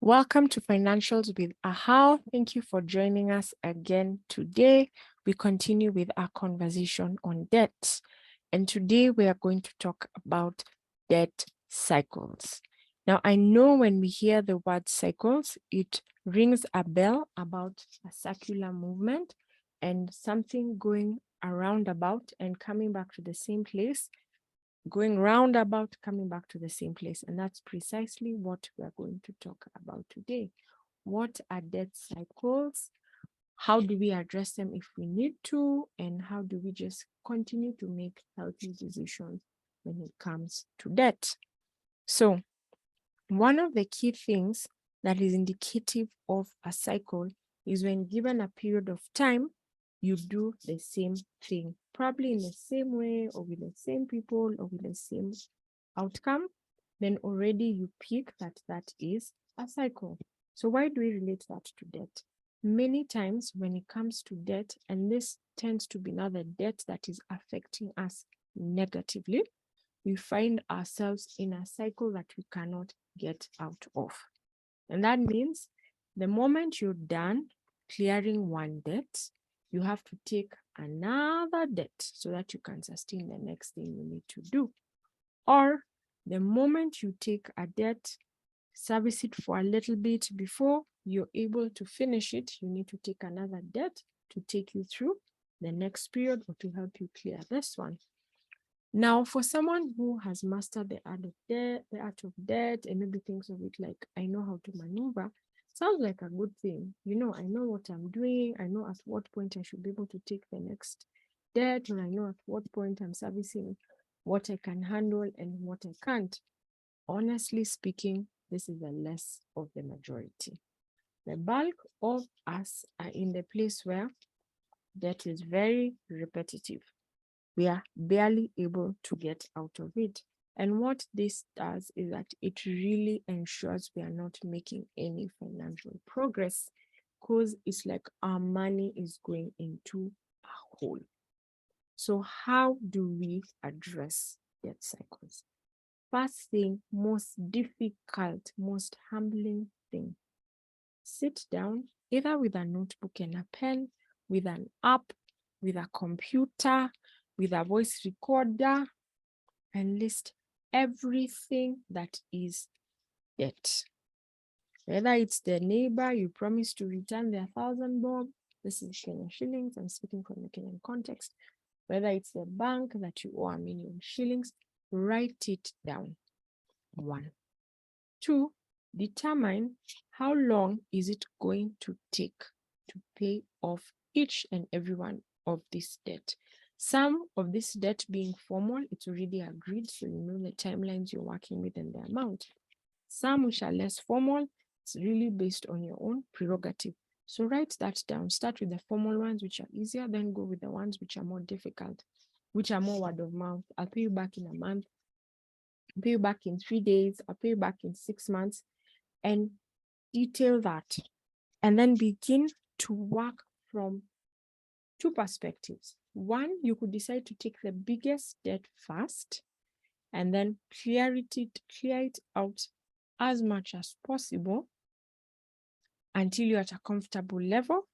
Welcome to Financials with Ahau. Thank you for joining us again today. We continue with our conversation on debt. And today we are going to talk about debt cycles. Now, I know when we hear the word cycles, it rings a bell about a circular movement and something going around about and coming back to the same place, going roundabout, coming back to the same place. And that's precisely what we're going to talk about today. What are debt cycles? How do we address them if we need to? And how do we just continue to make healthy decisions when it comes to debt? So, one of the key things that is indicative of a cycle is when given a period of time, you do the same thing, probably in the same way or with the same people or with the same outcome, then already you pick that is a cycle. So why do we relate that to debt? Many times when it comes to debt, and this tends to be now the debt that is affecting us negatively, we find ourselves in a cycle that we cannot get out of. And that means the moment you're done clearing one debt, you have to take another debt so that you can sustain the next thing you need to do. Or the moment you take a debt, service it for a little bit before you're able to finish it, you need to take another debt to take you through the next period or to help you clear this one. Now, for someone who has mastered the art of debt, and maybe thinks of it like, I know how to maneuver, sounds like a good thing. I know what I'm doing. I know at what point I should be able to take the next debt, or I know at what point I'm servicing what I can handle and what I can't. Honestly speaking, this is the less of the majority. The bulk of us are in the place where debt is very repetitive. We are barely able to get out of it. And what this does is that it really ensures we are not making any financial progress, because it's like our money is going into a hole. So how do we address debt cycles? First thing, most difficult, most humbling thing, sit down either with a notebook and a pen, with an app, with a computer, with a voice recorder, and list everything that is debt. Whether it's the neighbor you promised to return their 1,000 bob, this is Kenyan shillings, I'm speaking from the Kenyan context. Whether it's the bank that you owe 1,000,000 shillings, write it down. 1. 2, determine how long is it going to take to pay off each and every one of this debt. Some of this debt being formal, it's already agreed, so you know the timelines you're working with and the amount. Some which are less formal, it's really based on your own prerogative. So write that down. Start with the formal ones, which are easier, then go with the ones which are more difficult, which are more word of mouth. I'll pay you back in a month, I'll pay you back in 3 days, I'll pay you back in 6 months, and detail that. And then begin to work from 2 perspectives. One, you could decide to take the biggest debt first and then clear it out as much as possible until you're at a comfortable level,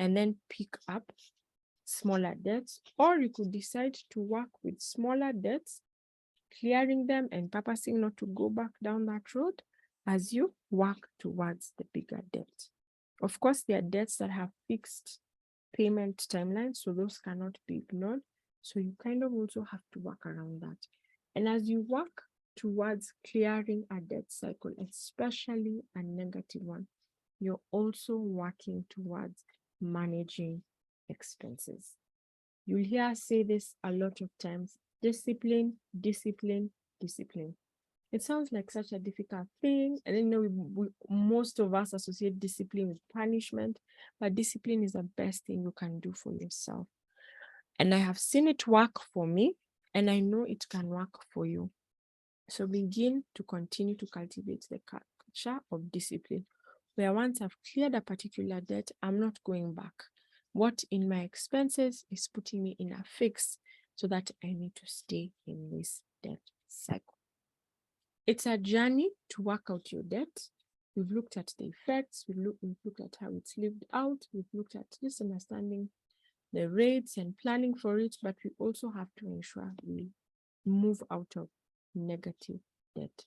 and then pick up smaller debts. Or you could decide to work with smaller debts, clearing them and purposing not to go back down that road as you work towards the bigger debt. Of course, there are debts that have fixed payment timelines, so those cannot be ignored. So you kind of also have to work around that. And as you work towards clearing a debt cycle, especially a negative one, you're also working towards managing expenses. You'll hear us say this a lot of times: discipline, discipline, discipline. It sounds like such a difficult thing. And then, most of us associate discipline with punishment, but discipline is the best thing you can do for yourself. And I have seen it work for me, and I know it can work for you. So begin to continue to cultivate the culture of discipline, where once I've cleared a particular debt, I'm not going back. What in my expenses is putting me in a fix so that I need to stay in this debt cycle. It's a journey to work out your debt. We've looked at the effects, we've looked at how it's lived out, we've looked at just understanding the rates and planning for it, but we also have to ensure we move out of negative debt.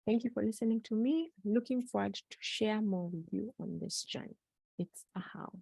Thank you for listening to me. I'm looking forward to share more with you on this journey. It's a how.